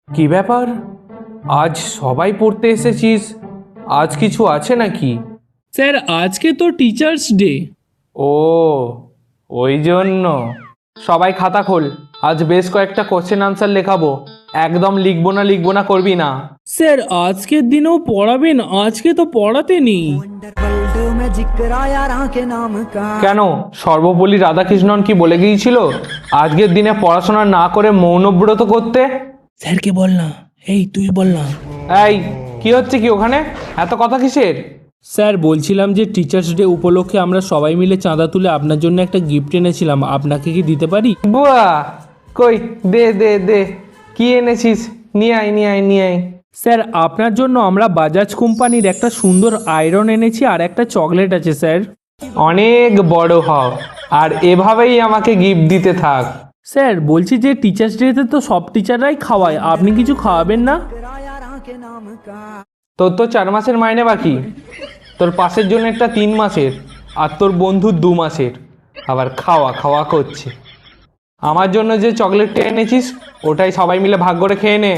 কি ব্যাপার, আজ সবাই পড়তে এসেছিস? আজ কিছু আছে নাকি? স্যার আজকে তো টিচার্স ডে। ও, ওই জন্য। সবাই খাতা খোল, আজ বেশ কয়েকটা কোশ্চেন আনসার লেখাবো। একদম লিখবো না করবি না। স্যার আজকের দিনেও পড়াবেন? আজকে তো পড়াতে নেই। কেন, সর্বপল্লী রাধাকৃষ্ণন কি বলে গিয়েছিল আজকের দিনে পড়াশোনা না করে মৌনব্রত করতে? স্যারকে বল না, এই তুই বল না। এই, কি হচ্ছে কি ওখানে? এত কথা কিসের? স্যার বলছিলাম যে টিচার্স ডে উপলক্ষে আমরা সবাই মিলে চাঁদা তুলে আপনার জন্য একটা গিফট এনেছিলাম, আপনাকে কি দিতে পারি? বুয়া, কই, দে দে দে, কি এনেছিস? নিয়ে আয় নিয়ে আয় নিয়ে আয়। স্যার আপনার জন্য আমরা বাজাজ কোম্পানির একটা সুন্দর আয়রন এনেছি আর একটা চকলেট আছে স্যার। অনেক বড় হও আর এভাবেই আমাকে গিফট দিতে থাক। স্যার বলছি যে টিচার্স ডেতে তো সব টিচাররাই খাওয়ায়, আপনি কিছু খাওয়াবেন না? তোর তো 4 মাসের মাইনে বাকি, তোর পাশের জন্য একটা 3 মাসের, আর তোর বন্ধুর 2 মাসের। আবার খাওয়া খাওয়া করছে। আমার জন্য যে চকলেটটা এনেছিস ওটাই সবাই মিলে ভাগ করে খেয়ে নে।